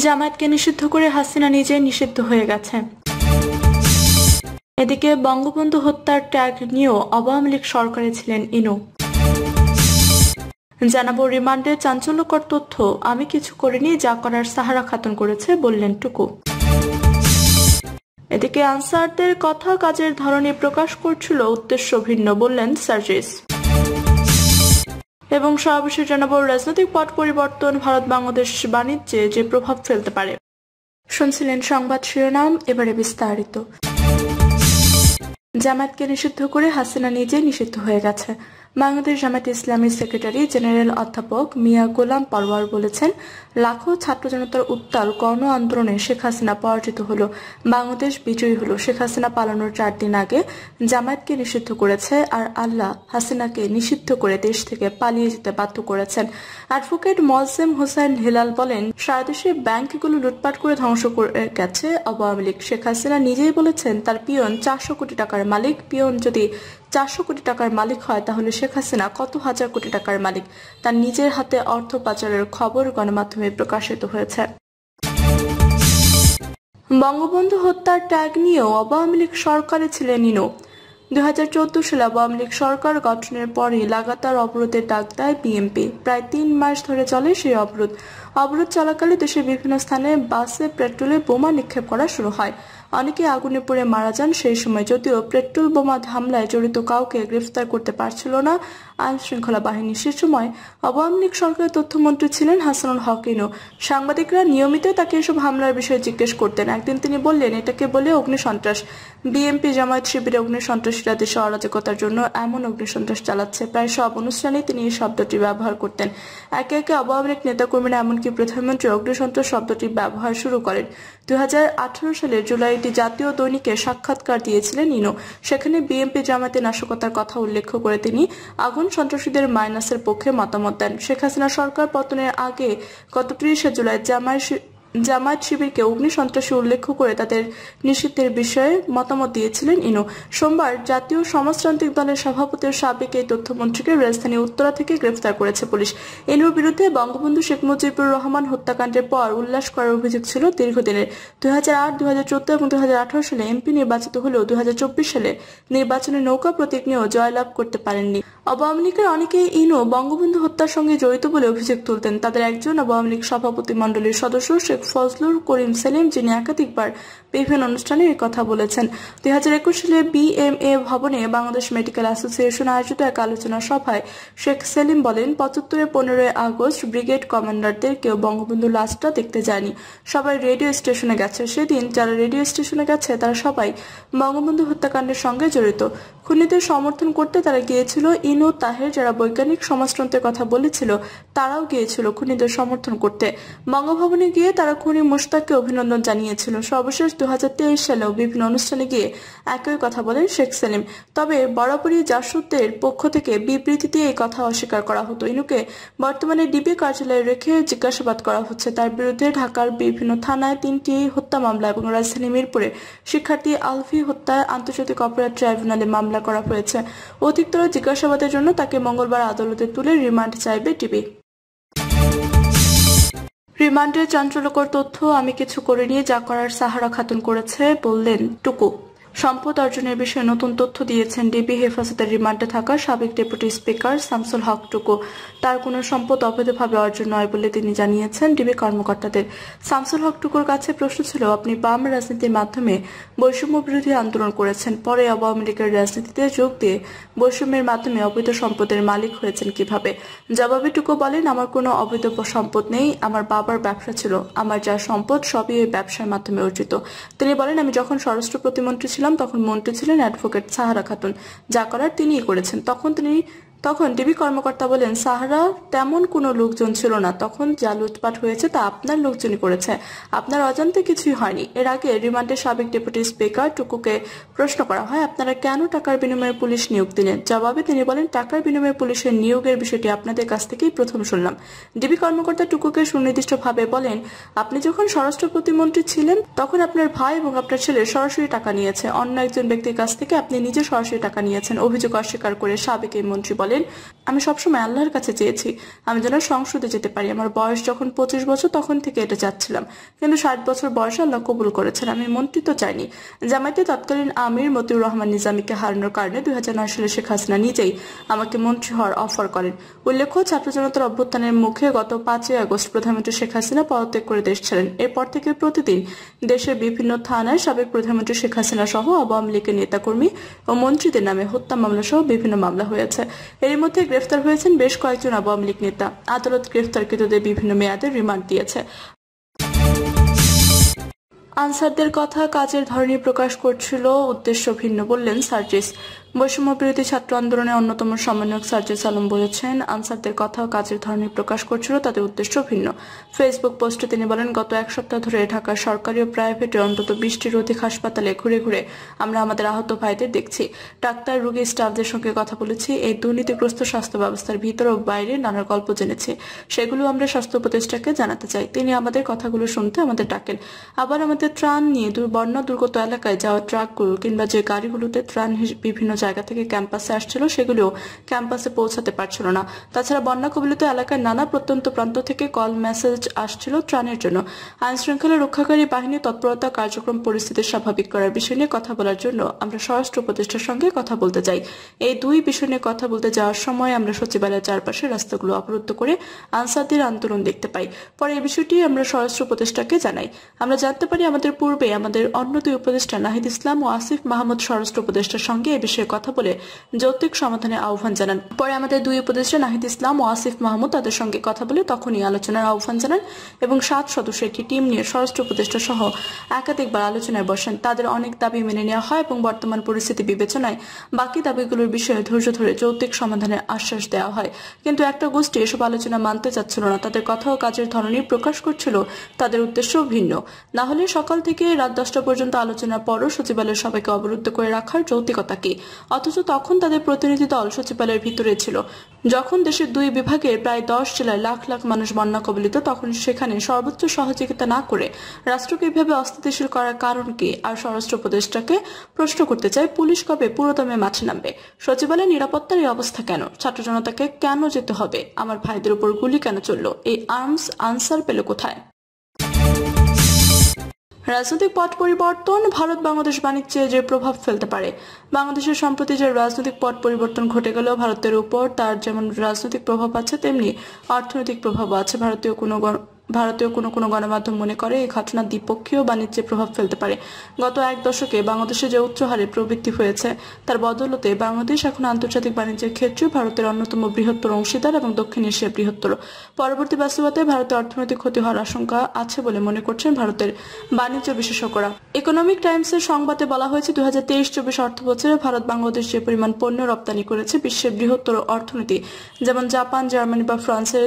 জামায়াতকে নিষিদ্ধ করে হাসিনা নিজে নিষিদ্ধ হয়ে গেছে। এদিকে বঙ্গবন্ধু হত্যার ট্যাগ নিয়েও আওয়ামী লীগ সরকারে ছিলেন ইনু। জানাবো রিমান্ডে চাঞ্চল্যকর তথ্য, আমি কিছু করিনি, যা করার সাহারা খাতুন করেছে বললেন টুকু। এদিকে আনসারদের কথা কাজের ধরনে প্রকাশ করছিল উদ্দেশ্য ভিন্ন বললেন সার্জিস। এবং সর্বশেষ জানাবো রাজনৈতিক পট পরিবর্তন ভারত বাংলাদেশ বাণিজ্যে যে প্রভাব ফেলতে পারে। শুনছিলেন সংবাদ শিরোনাম, এবারে বিস্তারিত। জামায়াতকে নিষিদ্ধ করে হাসিনা নিজে নিষিদ্ধ হয়ে গেছে। বাংলাদেশ জামায়াত ইসলামীর সেক্রেটারি জেনারেল অধ্যাপক মিয়া গোলাম পরওয়ার বলেছেন, লাখো ছাত্র জনতার উত্তাল গণ আন্দোলনে শেখ হাসিনা পরাজিত হলো, বাংলাদেশ বিজয়ী হলো। শেখ হাসিনা পালানোর 4 দিন আগে জামায়াতকে নিষিদ্ধ করেছে, আর আল্লাহ হাসিনাকে নিষিদ্ধ করে দেশ থেকে পালিয়ে যেতে বাধ্য করেছেন। অ্যাডভোকেট মোয়াজ্জেম হোসেন হিলাল বলেন, সারা দেশে ব্যাংকগুলো লুটপাট করে ধ্বংস করে গেছে আওয়ামী লীগ। শেখ হাসিনা নিজেই বলেছেন তার পিয়ন 400 কোটি টাকার মালিক। পিয়ন যদি 400 কোটি টাকার মালিক হয় তাহলে শেখ হাসিনা কত হাজার কোটি টাকার মালিক? তার নিজের হাতে অর্থ পাচারের খবর গণমাধ্যমে প্রকাশিত হয়েছে। বঙ্গবন্ধু হত্যার ট্যাগ নিয়েও আওয়ামী লীগ সরকারে ছিলেন ইনু। 2014 সালে আওয়ামী লীগ সরকার গঠনের পরই লাগাতার অবরোধের ডাক দেয় বিএনপি। প্রায় 3 মাস ধরে চলে সেই অবরোধ। অবরোধ চলাকালে দেশের বিভিন্ন স্থানে বাসে পেট্রোলের বোমা নিক্ষেপ করা শুরু হয়। অনেকে আগুনে পুড়ে মারা যান সেই সময়। যদিও পেট্রোল বোমা হামলায় জড়িত কাউকে গ্রেফতার করতে পারছিল না আইন শৃঙ্খলা বাহিনী। সে সময় আওয়ামী লীগ সরকারের তথ্যমন্ত্রী ছিলেন হাসানুল হক ইনু। সাংবাদিকরা নিয়মিত তাকে এসব হামলার বিষয়ে জিজ্ঞেস করতেন। একদিন তিনি বললেন, এটাকে বলে অগ্নিসন্ত্রাস। বিএনপি জামায়াত শিবিরে অগ্নিসন্ত্রাসীরা দেশে অরাজকতার জন্য এমন অগ্নিসন্ত্রাস চালাচ্ছে। প্রায় সব অনুষ্ঠানে তিনি এই শব্দটি ব্যবহার করতেন। একে একে আওয়ামী লীগ নেতাকর্মীরা এমনকি প্রধানমন্ত্রী অগ্নিসন্ত্রাস শব্দটি ব্যবহার শুরু করেন। 2018 সালের জুলাইটি জাতীয় দৈনিকে সাক্ষাৎকার দিয়েছিলেন ইনু। সেখানে বিএনপি জামায়াতে নাশকতার কথা উল্লেখ করে তিনি আগুন সন্ত্রাসীদের মাইনাসের পক্ষে মতামত দেন। শেখ হাসিনা সরকার পতনের আগে গত 30 জুলাই জামায়াত শিবিরকে অগ্নিসন্ত্রাসী উল্লেখ করে তাদের নিষিদ্ধের বিষয়ে মতামত দিয়েছিলেন ইনু। সোমবার জাতীয় সমাজতান্ত্রিক দলের সভাপতির সাবেক এই তথ্যমন্ত্রীকে রাজধানী উত্তরা থেকে গ্রেফতার করেছে পুলিশ। ইনুর বিরুদ্ধে বঙ্গবন্ধু শেখ মুজিবুর রহমান হত্যাকাণ্ডের পর উল্লাস করার অভিযোগ ছিল দীর্ঘদিনের। 2008, 2014 এবং 2018 সালে এমপি নির্বাচিত হলেও 2024 সালে নির্বাচনে নৌকা প্রতীক নিয়েও জয়লাভ করতে পারেননি। আওয়ামী লীগের অনেকেই ইনু বঙ্গবন্ধু হত্যার সঙ্গে জড়িত বলে অভিযোগ তুলতেন। তাদের একজন আওয়ামী লীগ সভাপতি মণ্ডলীর সদস্য শেখ ফজলুর করিম সেলিম, যিনি একাধিকবার বিভিন্ন অনুষ্ঠানে এই কথা বলেছেন। 2021 সালে বিএমএ ভবনে বাংলাদেশ মেডিকেল অ্যাসোসিয়েশন আয়োজিত এক আলোচনা সভায় শেখ সেলিম বলেন, 75-এর 15 আগস্ট ব্রিগেড কমান্ডারদের কেউ বঙ্গবন্ধু লাশটা দেখতে যায়নি, সবাই রেডিও স্টেশনে গেছে। সেদিন যারা রেডিও স্টেশনে গেছে তারা সবাই বঙ্গবন্ধু হত্যাকাণ্ডের সঙ্গে জড়িত। খুনিদের সমর্থন করতে তারা গিয়েছিল। ইনু, তাহের, যারা বৈজ্ঞানিক সমাজতন্ত্রের কথা বলেছিল তারাও গিয়েছিল খুনিদের সমর্থন করতে। বঙ্গভবনে গিয়ে তারা খুনি মুশতাককে অভিনন্দন জানিয়েছিল। সর্বশেষ 2023 সালেও বিভিন্ন অনুষ্ঠানে গিয়ে একই কথা বলেন শেখ সেলিম। তবে বরাবরই জাসদের পক্ষ থেকে বিবৃতিতে এই কথা অস্বীকার করা হতো। ইনুকে বর্তমানে ডিবি কার্যালয়ে রেখে জিজ্ঞাসাবাদ করা হচ্ছে। তার বিরুদ্ধে ঢাকার বিভিন্ন থানায় 3টি হত্যা মামলা এবং রাজধানী মিরপুরে শিক্ষার্থী আলভি হত্যায় আন্তর্জাতিক অপরাধ ট্রাইব্যুনালে মামলা করা হয়েছে। অধিকতর জিজ্ঞাসাবাদের জন্য তাকে মঙ্গলবার আদালতে তুলে রিমান্ড চাইবে ডিবি। রিমান্ডের চাঞ্চল্যকর তথ্য, আমি কিছু করিনি, যা করার সাহারা খাতুন করেছে বললেন টুকু। সম্পদ অর্জনের বিষয়ে নতুন তথ্য দিয়েছেন ডিবি হেফাজতের রিমান্ডে থাকা সাবেক ডেপুটি স্পিকার শামসুল হক টুকু। তার কোনো সম্পদ অবৈধভাবে অর্জন নয় বলে তিনি জানিয়েছেন ডিবি কর্মকর্তাদের। শামসুল হক টুকুর কাছে প্রশ্ন ছিল, আপনি বাম রাজনীতির মাধ্যমে বৈষম্য বিরোধী আন্দোলন করেছেন, পরে আওয়ামী লীগের রাজনীতিতে যোগ দিয়ে বৈষম্যের মাধ্যমে অবৈধ সম্পদের মালিক হয়েছেন কিভাবে? জবাবে টুকু বলেন, আমার কোনো অবৈধ সম্পদ নেই, আমার বাবার ব্যবসা ছিল, আমার যা সম্পদ সবই ওই ব্যবসার মাধ্যমে অর্জিত। তিনি বলেন, আমি যখন স্বরাষ্ট্র প্রতিমন্ত্রী ছিলাম তখন মন্ত্রী ছিলেন অ্যাডভোকেট সাহারা খাতুন, যা করার তিনিই করেছেন। তখন ডিবি কর্মকর্তা বলেন, সাহারা তেমন কোনো লোকজন ছিল না, তখন যা লুটপাট হয়েছে তা আপনার লোকজনই করেছে, আপনার অজান্তে কিছুই হয়নি। এর আগে রিমান্ডে সাবেক ডেপুটি স্পিকার টুকুকে প্রশ্ন করা হয়, আপনারা কেন টাকার বিনিময়ে পুলিশ নিয়োগ দিলেন? জবাবে তিনি বলেন, টাকার বিনিময়ে পুলিশের নিয়োগের বিষয়টি আপনাদের কাছ থেকেই প্রথম শুনলাম। ডিবি কর্মকর্তা টুকুকে সুনির্দিষ্টভাবে বলেন, আপনি যখন স্বরাষ্ট্র প্রতিমন্ত্রী ছিলেন তখন আপনার ভাই এবং আপনার ছেলে সরাসরি টাকা নিয়েছে, অন্য একজন ব্যক্তির কাছ থেকে আপনি নিজে সরাসরি টাকা নিয়েছেন। অভিযোগ অস্বীকার করে সাবেক এই মন্ত্রী বলেন, বলেন, আমি সবসময় আল্লাহর কাছে চেয়েছি আমি যেন সংসদে যেতে পারি। আমার বয়স যখন 25 বছর তখন থেকে এটা চাচ্ছিলাম, কিন্তু 60 বছর বয়সে আল্লাহ কবুল করেছেন। আমি মন্ত্রিত্ব চাইনি। জামায়াতে তৎকালীন আমির মতিউর রহমান নিজামীকে হারানোর কারণে 2009 সালে শেখ হাসিনা নিজেই আমাকে মন্ত্রী হওয়ার অফার করেন। উল্লেখ্য, ছাত্র জনতার অভ্যুত্থানের মুখে গত 5 আগস্ট প্রধানমন্ত্রী শেখ হাসিনা পদত্যাগ করে দেশ ছাড়েন। এরপর থেকে প্রতিদিন দেশের বিভিন্ন থানায় সাবেক প্রধানমন্ত্রী শেখ হাসিনা সহ আওয়ামী লীগের নেতাকর্মী ও মন্ত্রীদের নামে হত্যা মামলা সহ বিভিন্ন মামলা হয়েছে। এর মধ্যে গ্রেফতার হয়েছেন বেশ কয়েকজন আওয়ামী লীগ নেতা। আদালত গ্রেফতারকৃতদের বিভিন্ন মেয়াদে রিমান্ড দিয়েছে। আনসারদের কথা কাজের ধরনী প্রকাশ করছিল, উদ্দেশ্য ভিন্ন বললেন সার্জিস। বৈষম্য বিরোধী ছাত্র আন্দোলনের অন্যতম সমন্বয়ক সার্জিস আলম বলেছেন, আনসারদের কথা কাজের ধরনী প্রকাশ করছিল, তাদের উদ্দেশ্য ভিন্ন। ফেসবুক পোস্টে তিনি বলেন, গত এক সপ্তাহ ধরে ঢাকার সরকারি ও প্রাইভেটে অন্তত 20টির অধিক হাসপাতালে ঘুরে ঘুরে আমরা আমাদের আহত ভাইদের দেখছি। ডাক্তার, রোগী, স্টাফদের সঙ্গে কথা বলেছি। এই দুর্নীতিগ্রস্ত স্বাস্থ্য ব্যবস্থার ভিতর ও বাইরে নানা গল্প জেনেছি। সেগুলো আমরা স্বাস্থ্য উপদেষ্টাকে জানাতে চাই। তিনি আমাদের কথাগুলো শুনতে আমাদের ডাকেন। আবার আমাদের ত্রাণ নিয়ে বন্যা দুর্গত এলাকায় যাওয়া ট্রাকগুলো কিংবা যে গাড়িগুলোতে ত্রাণ বিভিন্ন জায়গা থেকে ক্যাম্পাসে আসছিল সেগুলো ক্যাম্পাসে পৌঁছাতে পারছিল না। তাছাড়া বন্যা কবলিত এলাকার নানা প্রত্যন্ত প্রান্ত থেকে কল মেসেজ আসছিল ত্রাণের জন্য। আইন শৃঙ্খলা রক্ষাকারী বাহিনী তৎপরতা, কার্যক্রম, পরিস্থিতি স্বাভাবিক করার বিষয় নিয়ে কথা বলার জন্য আমরা স্বরাষ্ট্র উপদেষ্টার সঙ্গে কথা বলতে চাই। এই দুই বিষয় নিয়ে কথা বলতে যাওয়ার সময় আমরা সচিবালয়ের চারপাশে রাস্তাগুলো অবরুদ্ধ করে আনসারদের আন্দোলন দেখতে পাই। পরে এই বিষয়টি আমরা স্বরাষ্ট্র উপদেষ্টাকে জানাই। আমরা জানতে পারি আমাদের পূর্বে আমাদের অন্য দুই উপদেষ্টা নাহিদ ইসলাম ও আসিফ মাহমুদ স্বরাষ্ট্র উপদেষ্টার সঙ্গে এ বিষয়ে কথা বলে যৌক্তিক সমাধানের আহ্বান জানান। পরে আমাদের দুই উপদেষ্টা নাহিদ ইসলাম ও আসিফ মাহমুদ তাদের সঙ্গে কথা বলে তখনই আলোচনার আহ্বান জানান এবং 7 সদস্যের একটি টিম নিয়ে স্বরাষ্ট্র উপদেষ্টা সহ একাধিকবার আলোচনায় বসেন। তাদের অনেক দাবি মেনে নেওয়া হয় এবং বর্তমান পরিস্থিতি বিবেচনায় বাকি দাবিগুলোর বিষয়ে ধৈর্য ধরে যৌক্তিক সমাধানের আশ্বাস দেওয়া হয়। কিন্তু একটা গোষ্ঠী এসব আলোচনা মানতে চাচ্ছিল না। তাদের কথা ও কাজের ধরনই প্রকাশ করছিল, তাদের উদ্দেশ্য ভিন্ন। না হলে সকাল থেকে রাত 10টা পর্যন্ত আলোচনার পরও সচিবালয়ের সবাইকে অবরুদ্ধ করে রাখার যৌক্তিকতা কি? অথচ তখন তাদের প্রতিনিধি দল সচিবালয়ের ভিতরে ছিল। যখন দেশের 2 বিভাগের প্রায় 10 জেলায় লাখ লাখ মানুষ বন্যা কবলিত, তখন সেখানে সর্বোচ্চ সহযোগিতা না করে রাষ্ট্রকে এভাবে অস্থিতিশীল করার কারণ কি? আর স্বরাষ্ট্র উপদেষ্টাকে প্রশ্ন করতে চাই, পুলিশ কবে পুরোদমে মাঠে নামবে? সচিবালয়ের নিরাপত্তার এই অবস্থা কেন? ছাত্র জনতাকে কেন যেতে হবে? আমার ভাইদের উপর গুলি কেন চলল? এই আর্মস আনসার পেল কোথায়? রাজনৈতিক পট পরিবর্তন ভারত বাংলাদেশ বাণিজ্যে যে প্রভাব ফেলতে পারে। বাংলাদেশের সম্প্রতি যে রাজনৈতিক পট পরিবর্তন ঘটে গেল, ভারতের উপর তার যেমন রাজনৈতিক প্রভাব আছে তেমনি অর্থনৈতিক প্রভাবও আছে। ভারতীয় কোনো গণমাধ্যম মনে করে এই ঘটনা দ্বিপক্ষীয় বাণিজ্যে প্রভাব ফেলতে পারে। গত 1 দশকে বাংলাদেশে যে উচ্চ হারে প্রবৃদ্ধি হয়েছে তার বদৌলতে বাংলাদেশ এখন আন্তর্জাতিক বাণিজ্যের ক্ষেত্রে ভারতের অন্যতম বৃহত্তর অংশীদার এবং দক্ষিণ এশিয়ার বৃহত্তর। পরবর্তী বাস্তবতায় ভারতের অর্থনৈতিক ক্ষতি হওয়ার আশঙ্কা আছে বলে মনে করছেন ভারতের বাণিজ্য বিশেষজ্ঞরা। ইকোনমিক টাইমসের সংবাদে বলা হয়েছে, 2023-24 অর্থ বছরে ভারত বাংলাদেশ যে পরিমাণ পণ্য রপ্তানি করেছে বিশ্বের বৃহত্তর অর্থনীতি যেমন জাপান, জার্মানি বা ফ্রান্সের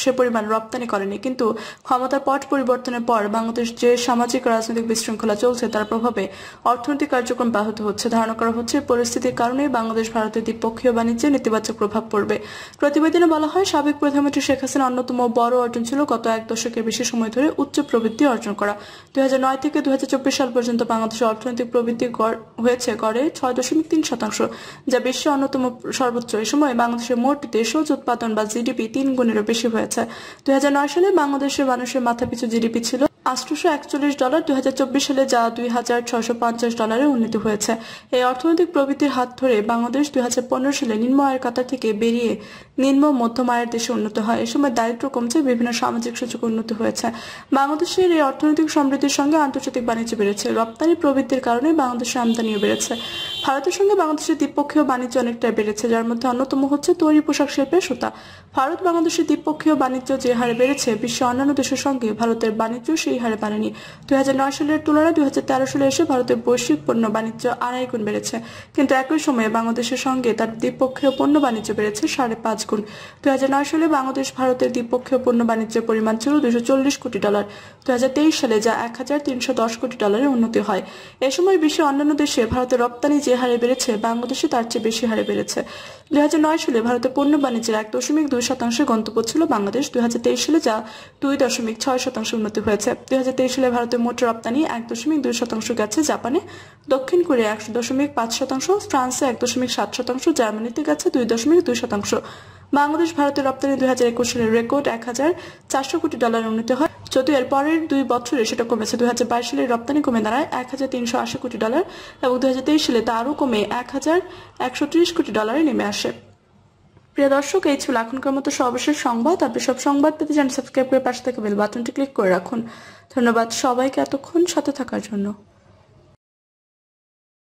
সে পরিমাণ রপ্তানি করেনি। কিন্তু ক্ষমতার পট পরিবর্তনের পর বাংলাদেশ যে সামাজিক রাজনৈতিক বিশৃঙ্খলা চলছে তার প্রভাবে অর্থনৈতিক কার্যক্রম ব্যাহত হচ্ছে। ধারণা করা হচ্ছে পরিস্থিতির কারণে বাংলাদেশ ভারতের দ্বিপক্ষীয় বাণিজ্যে নেতিবাচক প্রভাব পড়বে। প্রতিবেদনে বলা হয়, সাবেক প্রধানমন্ত্রী শেখ হাসিনা অন্যতম বড় অর্জন ছিল গত 1 দশকের বেশি সময় ধরে উচ্চ প্রবৃদ্ধি অর্জন করা। 2009 থেকে 2024 সাল পর্যন্ত বাংলাদেশের অর্থনৈতিক প্রবৃদ্ধি হয়েছে গড়ে 6.3%, যা বিশ্বের অন্যতম সর্বোচ্চ। এই সময় বাংলাদেশের মোট দেশজ উৎপাদন বা জিডিপি 3 গুণেরও বেশি হয়েছে। 2009 সালে বাংলাদেশের মানুষের মাথাপিছু জিডিপি ছিল $841, 2024 সালে যা $2650 উন্নীত হয়েছে। এই অর্থনৈতিক প্রবৃদ্ধির হাত ধরে বাংলাদেশ 2015 সালে নিম্ন আয়ের কাতার থেকে বেরিয়ে নিম্ন মধ্যম আয়ের দেশে উন্নত হয়। এই সময় দারিদ্র কমছে, বিভিন্ন সামাজিক সুযোগ উন্নত হয়েছে। বাংলাদেশের এই অর্থনৈতিক সমৃদ্ধির সঙ্গে আন্তর্জাতিক বাণিজ্য বেড়েছে। রপ্তানি প্রবৃদ্ধির কারণে বাংলাদেশের আমদানিও বেড়েছে। ভারতের সঙ্গে বাংলাদেশের দ্বিপক্ষীয় বাণিজ্য অনেকটাই বেড়েছে, যার মধ্যে অন্যতম হচ্ছে তৈরি পোশাক শিল্পের সুতা। ভারত বাংলাদেশের দ্বিপক্ষীয় বাণিজ্য যে হারে বেড়েছে, বিশ্বের অন্যান্য দেশের সঙ্গে ভারতের বাণিজ্য সেই হারে বাড়েনি। 2009 সালের তুলনায় 2013 সালে এসে ভারতের বৈশ্বিক পণ্য বাণিজ্য 2.5 গুণ বেড়েছে, কিন্তু একই সময়ে বাংলাদেশের সঙ্গে তার দ্বিপক্ষীয় পণ্য বাণিজ্য বেড়েছে 5.5 গুণ। 2009 সালে বাংলাদেশ ভারতের দ্বিপক্ষীয় পণ্য বাণিজ্যের পরিমাণ ছিল $240 কোটি। 2023 সালে যা $1310 কোটি উন্নতি হয়। এ সময় বিশ্বের অন্যান্য দেশে ভারতের রপ্তানি যে হারে বেড়েছে, বাংলাদেশে তার চেয়ে বেশি হারে বেড়েছে। 2009 সালে ভারতের পণ্য বাণিজ্যের 1.2% গন্তব্য ছিল বাংলাদেশ, 2023 সালে যা 2.6% উন্নতি হয়েছে। 2023 সালে ভারতের মোট রপ্তানি 1.2% গেছে জাপানে, দক্ষিণ কোরিয়া 1.5%, ফ্রান্সে 1.7%, জার্মানিতে গেছে 2.2%। বাংলাদেশ ভারতের রপ্তানি 2021 সালের রেকর্ড $1,400 কোটি উন্নীত হয়, যদিও এর পরের 2 বছরে সেটা কমেছে। 2022 সালে রপ্তানি কমে দাঁড়ায় $1,380 কোটি এবং 2023 সালে তা আরও কমে $1,130 কোটি নেমে আসে। প্রিয় দর্শক, এই ছিল এখনকার মতো সর্বশেষ সংবাদ। আপনি সব সংবাদ পেতে চ্যানেল সাবস্ক্রাইব করে পাশে থাকা বেল বাটনটি ক্লিক করে রাখুন। ধন্যবাদ সবাইকে এতক্ষণ সাথে থাকার জন্য।